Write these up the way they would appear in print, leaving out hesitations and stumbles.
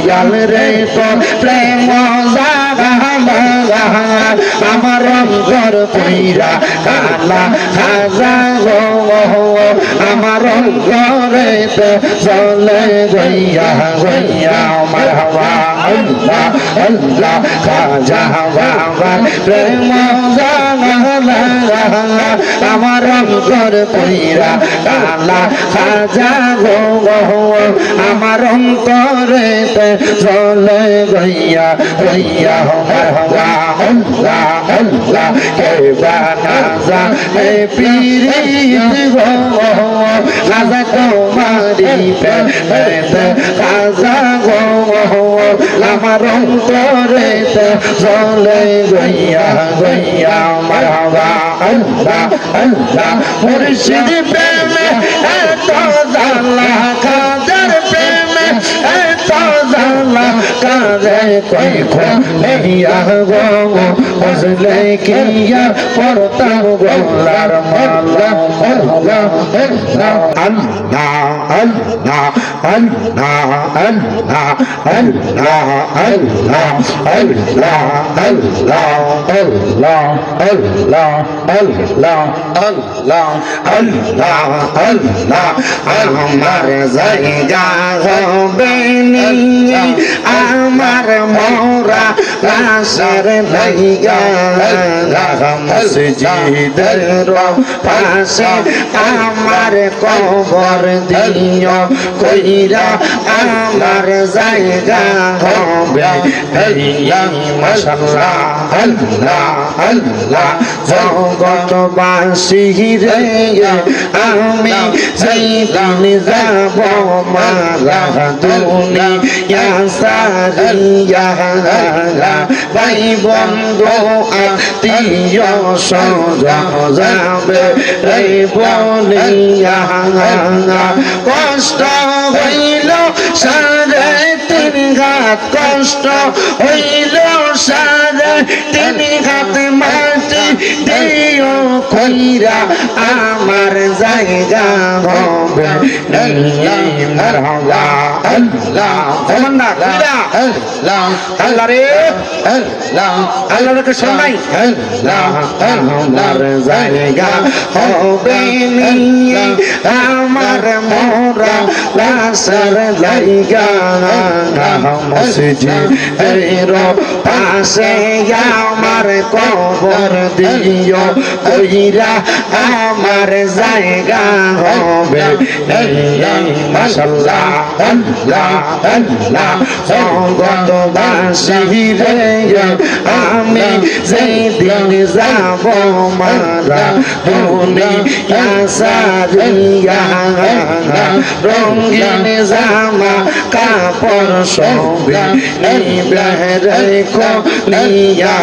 দয়াল রে তো প্রেম জাগালা আমার অন্তর কইরা কালা খাজা গো আমার অন্তরেতে চলে গইয়া গইয়া মারহাবা আল্লাহ আল্লাহ খাজা বাবা প্রেম জাগালা আমার অন্তর কইরা কালা খাজা গো আমার অন্তরেতে চলে গইয়া গইয়া মারহাবা আল্লাহ আল্লাহ কে বানাজা এ পীরিত গো খাজা তোমারি পেতে খাজা গো আমার অন্তরেতে চলে গইয়া গইয়া মারহাবা আল্লাহ আল্লাহ মুর্শিদ প্রেমে এত জালা খাজার প্রেমে এত জালা কাজে কই খো নেইয়া গো বুঝলে কিয়া পড়তাম গোলার মালা আল্লাহ আল্লাহ আল্লাহ আল্লাহ আল্লাহ আল্লাহ আল্লাহ আল্লাহ আল্লাহ আল্লাহ আল্লাহ আল্লাহ আল্লাহ আল্লাহ আল্লাহ আমার জায়গা হবে আমার মোরা লাশের লাইগা মসজিদের পাশে আমার কবর দিও কইরা আমার জায়গা হবে মাশাআল্লাহ আল্লাহ আল্লাহ জগৎবাসী রে আমি যেদিন যাব মারা দুনিয়া সারিয়া ভাই বন্ধু আত্মীয় স্বজন যাবে এই বলিয়া কষ্ট হইল সাড়ে তিন ঘাত কষ্ট হইল সাড়ে তিন ঘাত মাটি দিও কইরা আমার জায়গা হবে মারহাবা আল্লাহ তমন্না কইরা আল্লাহ আল্লাহ রে আল্লাহ আল্লাহ রে শোনাই আল্লাহ আমার জায়গা হবে আমার মোরা লাশের লাইগা মসজিদের পাশে আমার কবর দিও কইরা আমার জায়গা হবে মাশাআল্লাহ আল্লাহ আল্লাহ জগৎবাসী রে আমি যেদিন যাব মারা দুনিয়া সারিয়া রঙিন জামা কাপড় সবে নিবে রেখো নিয়া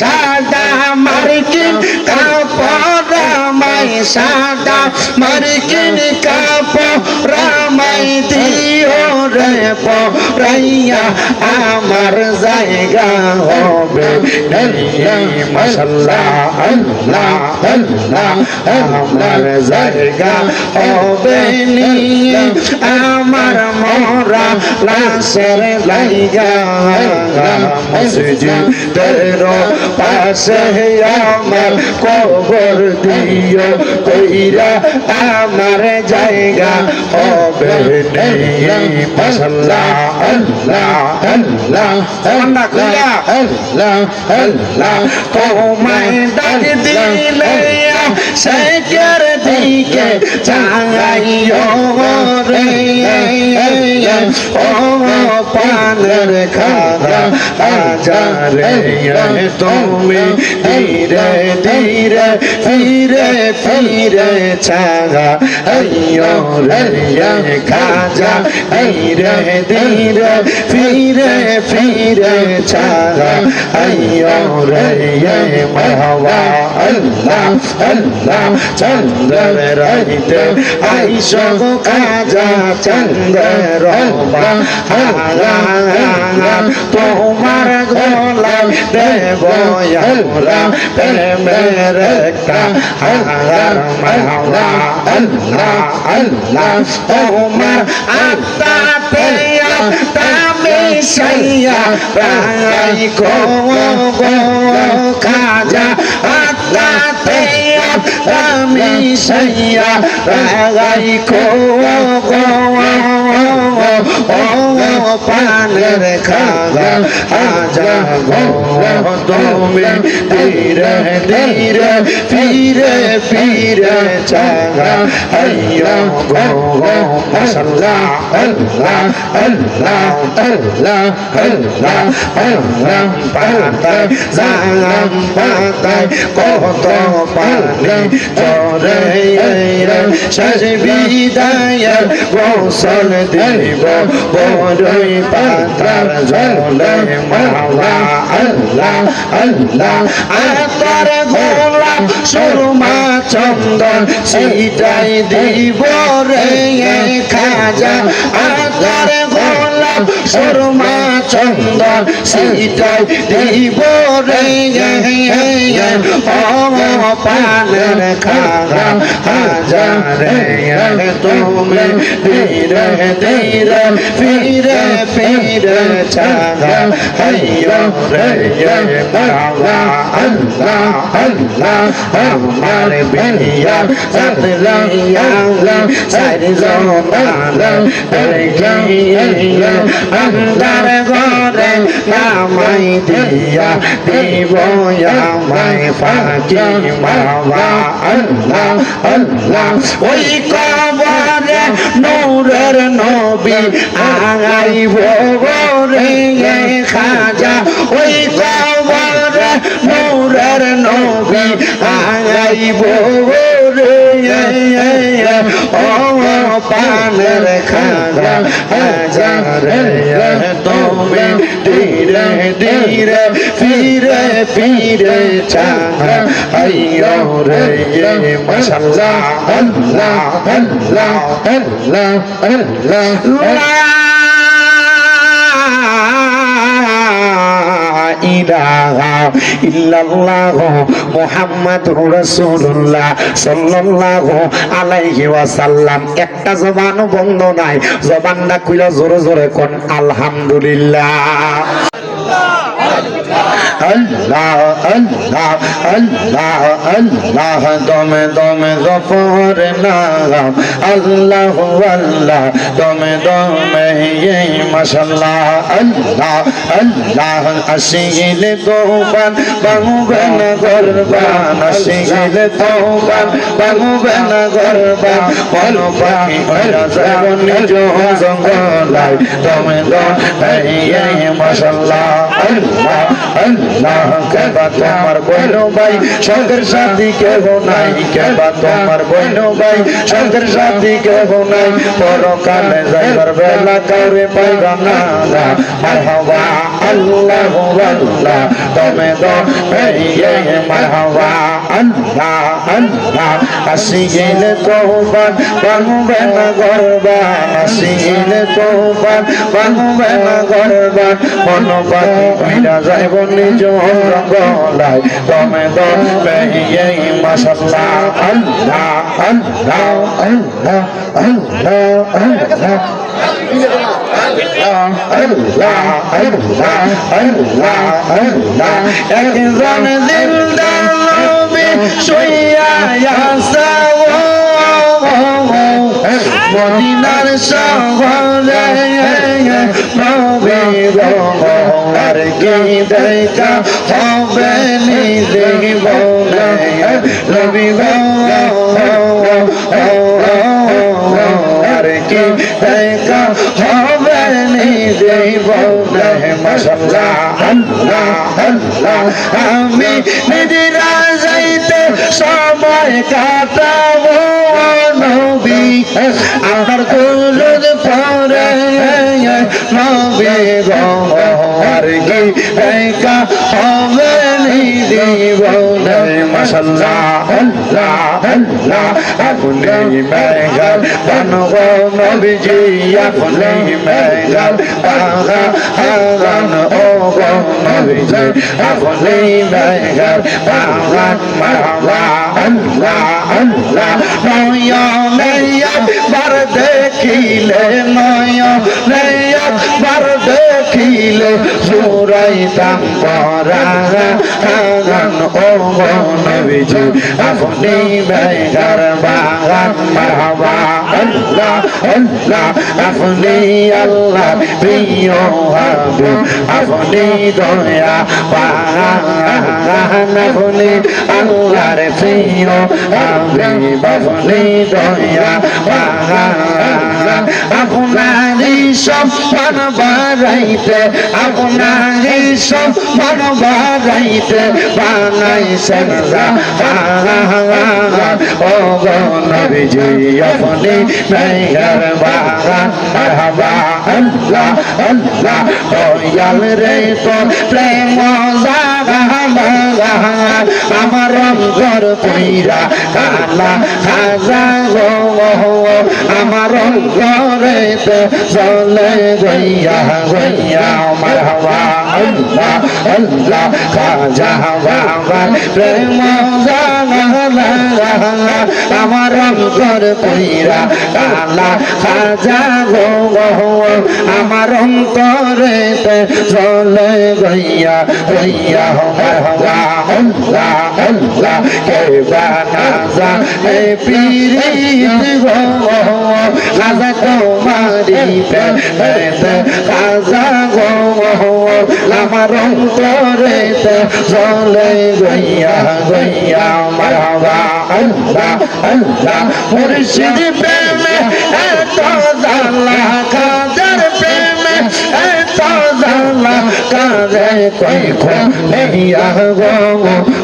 সাদা মার্কিন কাপড় রামাই সাদা মার্কিন কাপড় রামাই দিও রে পরাইয়া আমার জায়গা হবে মাশাআল্লাহ আল্লাহ আল্লাহ আমার জায়গা হবে আমার মোরা লাশের লাইগা মসজিদের পাশে আমার কবর দিও কইরা আমার জায়গা হবে মাশাআল্লাহ আল্লাহ আল্লাহ আল্লাহ আল্লাহ আল্লাহ তোমায় ডাক দিলে সেকের দিকে চাইও রে ও পানের খাদা আজারে তুমি ধীরে ধীরে ফিরে ফিরে চাগা আইও রে খাজা ধীরে ধীরে ফিরে ফিরে চাগা আইও রে মারহাবা আল্লাহ আল্লাহ চন্দ্র রাইতে আইসো খাজা চন্দ্র তোমার গলায় দেব প্রেমের একটা হার মাওলা আল্লাহ আল্লাহ তোমার আত্মাতে তামি সাইয়া রাই গো গো খাজা আত্মাতে তামি সাইয়া রাই গো গো পানের খাজা আজা গো তুমি ধীরে ধীরে ফিরে ফিরে চাগা আইয়ো গো মাশাআল্লাহ আল্লাহ আল্লাহ আল্লাহ আল্লাহ আল্লাহ পাতায় জাম পাতায় কত পানি চরে শেষ বিদায় গোসল দিব বড়ই পাতার জলে মাওলা আল্লাহ আল্লাহ আতর গোলাপ সুরমা চন্দন সিটাই দিব রে খাজা আতর গোলাপ সুরমা চন্দন সিটাই দিব রে ও পানের খাজা হাজারে তুমি ধীরে ধীরে ফিরে ফিরে চাগা আইয়ো রে মাওলা আল্লাহ আল্লাহ আমার বিয়া সাতলাইয়া সারি জমানা দেখিয়া আন্দার ঘরে নামাই দিয়া দিব আমায় ফাঁকি মাওলা আল্লাহ আল্লাহ ওই কবরে নূরের নবী আগাইব রে খাজা ওই কবরে নূরের নবী আগাইব রে ও পানের খাজা হাজারে তুমি ধীরে ধীরে ফিরে ফিরে চাগা আইয়ো রে মাশাআল্লাহ আল্লাহ আল্লাহ আল্লাহ আল্লাহ ইলাহা ইল্লাল্লাহ মুহাম্মাদুর রাসূলুল্লাহ সাল্লাল্লাহু আলাইহি ওয়াসাল্লাম একটা জবান বন্ধ নাই জবানটা খুলে জোরে জোরে কোন আলহামদুলিল্লাহ আল্লাহ আল্লাহ আল্লাহ আল্লাহ দমে দমে গফর নাম আল্লাহ আল্লাহ দমে দমে মাশাআল্লাহ আল্লাহ আল্লাহ আসিলে তোবান বাংবে না গরবান আসিলে তোবান বাংবে না গরবান কোন পাখি ওরা যাব নিজ জঙ্গলায় দমে দমে মাশাআল্লাহ আল্লাহ আল্লাহ কেবা তোমার বইনো ভাই সঙ্গের সাথী কেহ নাই কেবা তোমার বইনো ভাই সঙ্গের সাথী কেহ নাই পরকালে যাইবার বেলা কাউরে পাইবা না মারহাবা আল্লাহু আল্লাহ দমে দমে মারহাবা আল্লাহ আল্লাহ আসি গেলে তোবান বাংবে না গরবান আসি গেলে তোবান বাংবে না গরবান মন পাখি কইরা যাইব নিজ রঙ্গলায় দমে দমে মাশাআল্লাহ আল্লাহ আল্লাহ আল্লাহ আল্লাহ আল্লাহ আল্লাহ আল্লাহ আল্লাহ আল্লাহ একজন দিলদার নবী শুইয়া আছে মদিনার শহরে নবী গো আর কি দেখা হবে নিজে বলে নবী গো আর কি দেখা হবে নিজে বলে মাশাআল্লাহ আল্লাহ আল্লাহ আমি নিজেরা যাইতে সময় কাটাবো নবী আমার দুরুদ পড়ে নবী গো আর কি দেখা হবে নিজে বলে মাশাআল্লাহ আল্লাহ আল্লাহ আপনি মেঘার বানগো নবীজি আপনি মেঘার বাগান ও গো নবীজি আপনি মেঘার বাগান মাওলা আল্লাহ আল্লাহ নয়নে একবার দেখিলে নয়নে একবার দেখিলে জুড়াইতাম পরাগান ও নবীজি আপনি বেগার বাগান মারহাবা আল্লাহ আল্লাহ আপনি আল্লাহ প্রিয় হাবিব আপনি দয়া পান আপনি আল্লাহর প্রিয় হাবিব আপনি দয়া পান আপনারই সম্মান বাড়াইতে আপনারই সম্মান বাড়াইতে বানাইছেন ও গো নবীজি আপনি মেহের বাগান মারহাবা আল্লাহ আল্লাহ দয়াল রে তো প্রেম আমার অন্তর পইরা কালা খাজা গো আমার অন্তরেতে চলে গইয়া গইয়া মারহাবা আল্লাহ আল্লাহ খাজা বাবা প্রেম আমার অন্তর পইরা কালা খাজা গো আমার অন্তরেতে চলে গইয়া গইয়া মারহাবা আল্লাহ আল্লাহ কে বানাজা এ পীরিত গো খাজা তোমারি পেতে খাজা গো আমার অন্তরেতে চলে গইয়া গইয়া মারহাবা আল্লাহ আল্লাহ মুর্শিদ প্রেমে এত জালা খাজার প্রেমে এত জালা কারে কই খো নেহিয়া গো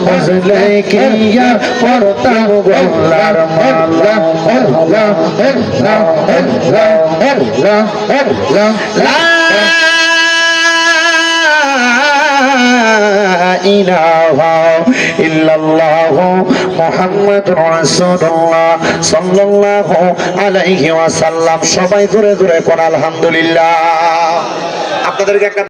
বুঝলে কিয়া পড়তাম গোলার মালা আল্লাহ আল্লাহ আল্লাহ আল্লাহ আল্লাহ লা ইলাহা ইল্লাল্লাহ মুহাম্মাদুর রাসূলুল্লাহ সাল্লাল্লাহু আলাইহি ওয়াসাল্লাম সবাই জোরে জোরে কোন আলহামদুলিল্লাহ আপনাদেরকে একটা